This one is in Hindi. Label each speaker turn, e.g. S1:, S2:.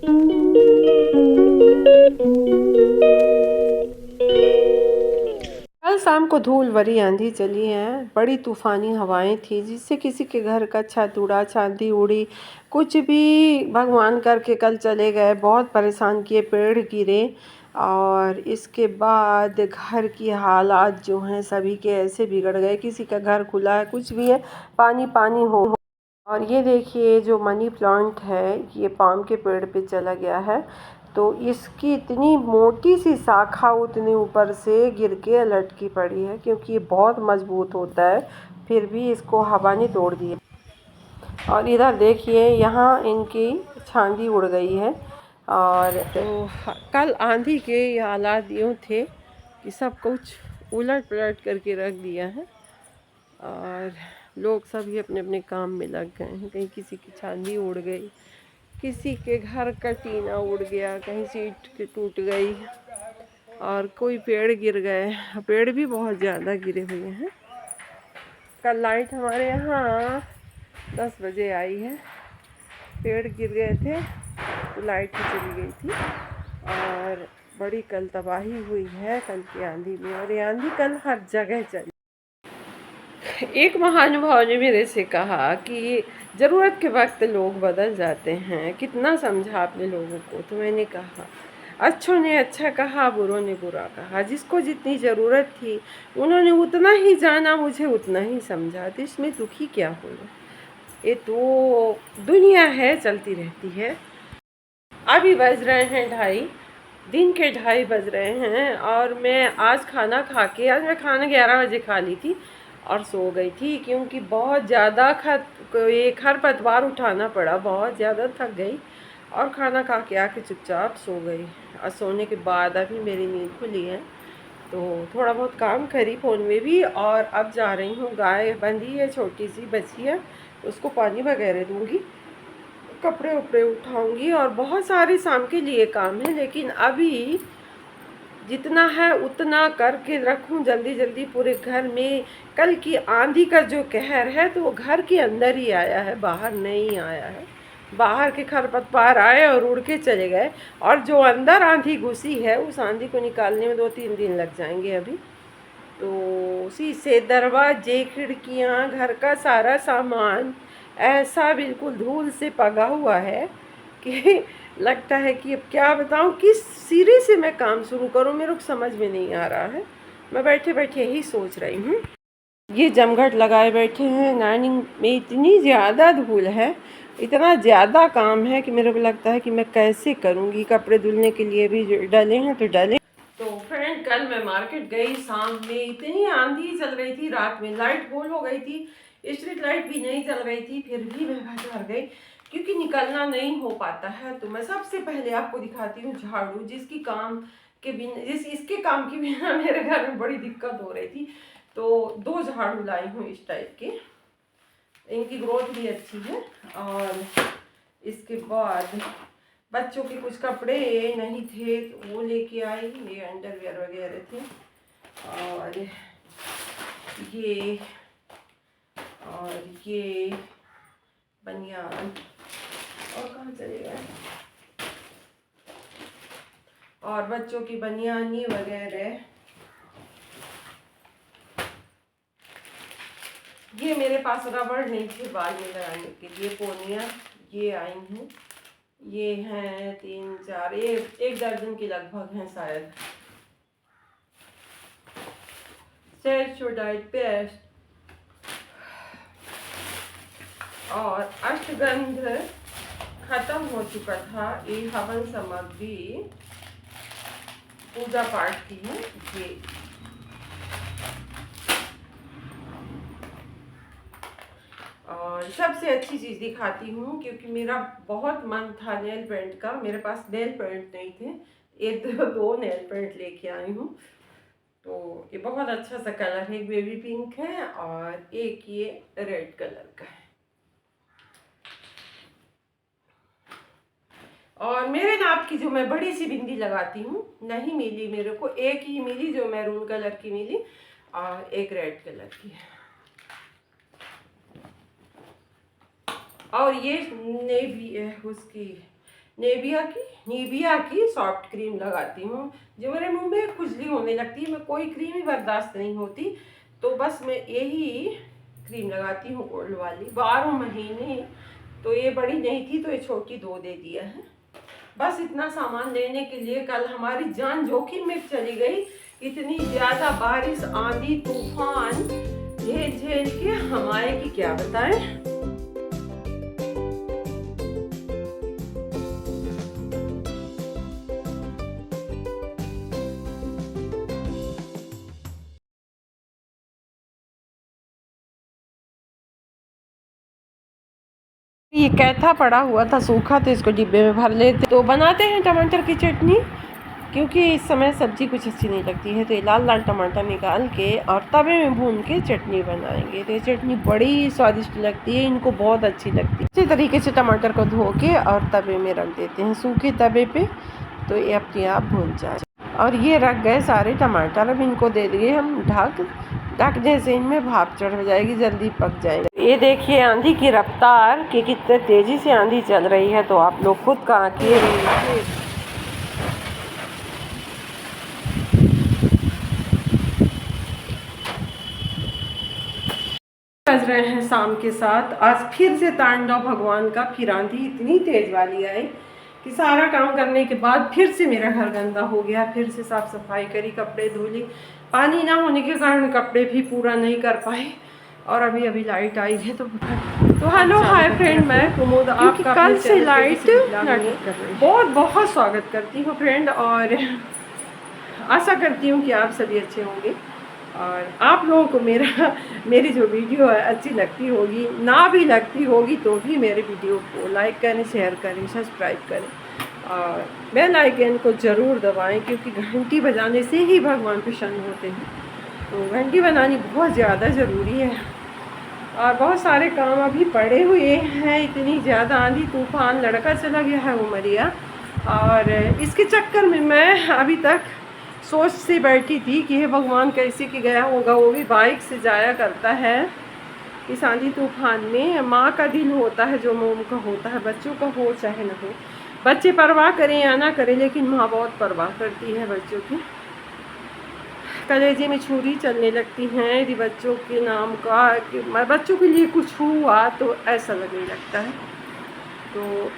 S1: कल शाम को धूल भरी आंधी चली है। बड़ी तूफानी हवाएं थी जिससे किसी के घर का छत उड़ा, चांदी उड़ी, कुछ भी भगवान करके कल चले गए। बहुत परेशान किए, पेड़ गिरे और इसके बाद घर की हालात जो हैं सभी के ऐसे बिगड़ गए। किसी का घर खुला है, कुछ भी है, पानी पानी हो। और ये देखिए जो मनी प्लांट है ये पाम के पेड़ पे चला गया है, तो इसकी इतनी मोटी सी शाखा उतने ऊपर से गिर के लटकी पड़ी है, क्योंकि ये बहुत मजबूत होता है, फिर भी इसको हवा ने तोड़ दिया। और इधर देखिए यहाँ इनकी छांदी उड़ गई है। और तो कल आंधी के ये हालात यूँ थे कि सब कुछ उलट पलट करके रख दिया है और लोग सभी अपने अपने काम में लग गए हैं। कहीं किसी की छांदी उड़ गई, किसी के घर का टीना उड़ गया, कहीं सीट टूट गई और कोई पेड़ गिर गए। पेड़ भी बहुत ज़्यादा गिरे हुए हैं। कल लाइट हमारे यहाँ 10 बजे आई है। पेड़ गिर गए थे तो लाइट भी चली गई थी और बड़ी कल तबाही हुई है कल की आंधी में। और ये आंधी कल हर जगह चली। एक महानुभाव ने मेरे से कहा कि ज़रूरत के वक्त लोग बदल जाते हैं, कितना समझा अपने लोगों को। तो मैंने कहा अच्छों ने अच्छा कहा, बुरों ने बुरा कहा। जिसको जितनी ज़रूरत थी उन्होंने उतना ही जाना, मुझे उतना ही समझा। तो इसमें दुखी क्या होना, ये तो दुनिया है, चलती रहती है। अभी बज रहे हैं 2:30, दिन के 2:30 बज रहे हैं और मैं आज खाना खा के, आज मैं खाना 11 बजे खा ली थी और सो गई थी, क्योंकि बहुत ज़्यादा ये खरपतवार उठाना पड़ा, बहुत ज़्यादा थक गई और खाना खा के आके चुपचाप सो गई। और सोने के बाद अभी मेरी नींद खुली है तो थोड़ा बहुत काम करी फ़ोन में भी। और अब जा रही हूँ, गाय बंधी है, छोटी सी बच्ची है, उसको पानी वगैरह दूँगी, कपड़े उपड़े उठाऊँगी और बहुत सारे शाम के लिए काम है। लेकिन अभी जितना है उतना करके रखूं जल्दी जल्दी पूरे घर में। कल की आंधी का जो कहर है तो वो घर के अंदर ही आया है, बाहर नहीं आया है। बाहर के खरपतवार आए और उड़ के चले गए, और जो अंदर आंधी घुसी है उस आंधी को निकालने में 2-3 दिन लग जाएंगे अभी। तो शीशे, दरवाजे, खिड़कियाँ, घर का सारा सामान ऐसा बिल्कुल धूल से पगा हुआ है कि लगता है कि अब क्या बताऊँ, किस सिरे से मैं काम शुरू करूँ, मेरे को समझ में नहीं आ रहा है। मैं बैठे बैठे ही सोच रही हूँ। ये जमघट लगाए बैठे हैं, डाइनिंग में इतनी ज़्यादा धूल है, इतना ज़्यादा काम है कि मेरे को लगता है कि मैं कैसे करूँगी। कपड़े धुलने के लिए भी डाले हैं तो डाले। तो फ्रेंड कल मैं मार्केट गई, शाम में इतनी आंधी चल रही थी, रात में लाइट गोल हो गई थी, स्ट्रीट लाइट भी नहीं चल रही थी, फिर भी मैं बाजार गई क्योंकि निकलना नहीं हो पाता है। तो मैं सबसे पहले आपको दिखाती हूँ झाड़ू, जिसकी काम के बिना, इसके काम के बिना मेरे घर में बड़ी दिक्कत हो रही थी। तो 2 झाड़ू लाई हूँ इस टाइप के, इनकी ग्रोथ भी अच्छी है। और इसके बाद बच्चों के कुछ कपड़े नहीं थे तो वो लेके आई, ये अंडरवेयर वगैरह थे। और ये बनियान, और कहाँ चले गए, और बच्चों की बनियानी वगैरह। ये मेरे पास रबड़ नहीं थे बाल में लगाने के लिए, पोनियाँ ये आई हैं, ये हैं 3-4, एक दर्जन की लगभग हैं शायद। सेल्सोडाइड पेस्ट और अष्टगंध खत्म हो चुका था। ये हवन सामग्री पूजा पाठ की है ये। और सबसे अच्छी चीज़ दिखाती हूँ, क्योंकि मेरा बहुत मन था नेल पेंट का, मेरे पास नेल पेंट नहीं थे, ये 2 नेल पेंट लेके आई हूँ। तो ये बहुत अच्छा सा कलर है, एक बेबी पिंक है और एक ये रेड कलर का है। और मेरे नाप की जो मैं बड़ी सी बिंदी लगाती हूँ नहीं मिली मेरे को, एक ही मिली जो मैरून कलर की मिली और एक रेड कलर की है। और ये नेवी उसकी निविया की सॉफ्ट क्रीम लगाती हूँ। जो मेरे मुंह में खुजली होने लगती है, मैं कोई क्रीम ही बर्दाश्त नहीं होती, तो बस मैं यही क्रीम लगाती हूँ गोल्ड वाली 12 महीने। तो ये बड़ी नहीं थी तो ये छोटी 2 दे दिया है। बस इतना सामान लेने के लिए कल हमारी जान जोखिम में चली गई। इतनी ज़्यादा बारिश, आंधी तूफान झेल झेल के हम आए कि क्या बताएं। ये कैथा पड़ा हुआ था सूखा, तो इसको डिब्बे में भर लेते। तो बनाते हैं टमाटर की चटनी, क्योंकि इस समय सब्जी कुछ अच्छी नहीं लगती है, तो ये लाल लाल टमाटर निकाल के और तवे में भून के चटनी बनाएंगे। तो ये चटनी बड़ी स्वादिष्ट लगती है, इनको बहुत अच्छी लगती है। इसी तरीके से टमाटर को धो के और तवे में रख देते हैं, सूखे तवे पे, तो ये अपने आप भून जाए। और ये रख गए सारे टमाटर, अब इनको दे दिए हम ढकने से इनमें भाप चढ़ जाएगी, जल्दी पक जाएगा। ये देखिए आंधी की रफ्तार कि कितने तेजी से आंधी चल रही है, तो आप लोग खुद का आंकी बज रहे हैं शाम के 7। आज फिर से तांडव भगवान का, फिर आंधी इतनी तेज वाली आई कि सारा काम करने के बाद फिर से मेरा घर गंदा हो गया। फिर से साफ सफाई करी, कपड़े धुली, पानी ना होने के कारण कपड़े भी पूरा नहीं कर पाए। और अभी अभी लाइट आई है तो हेलो हाय फ्रेंड, मैं कुमुद आपका कल से लाइट बहुत बहुत स्वागत करती हूँ फ्रेंड, और आशा करती हूँ कि आप सभी अच्छे होंगे और आप लोगों को मेरी जो वीडियो है अच्छी लगती होगी। ना भी लगती होगी तो भी मेरे वीडियो को लाइक करें, शेयर करें, सब्सक्राइब करें और बेल आइकन को ज़रूर दबाएं, क्योंकि घंटी बजाने से ही भगवान प्रसन्न होते हैं। तो घंटी बनानी बहुत ज़्यादा ज़रूरी है। और बहुत सारे काम अभी पड़े हुए हैं, इतनी ज़्यादा आंधी तूफान, लड़का चला गया है उमरिया, और इसके चक्कर में मैं अभी तक सोच से बैठी थी कि हे भगवान कैसे कि गया होगा, वो भी बाइक से जाया करता है। इस आंधी तूफान में माँ का दिल होता है जो मोम का होता है, बच्चों का हो चाहे ना हो, बच्चे परवाह करें या ना करें, लेकिन माँ बहुत परवाह करती है बच्चों की। कलेजे में छुरी चलने लगती हैं यदि बच्चों के नाम का, कि बच्चों के लिए कुछ हुआ तो ऐसा लगने लगता है। तो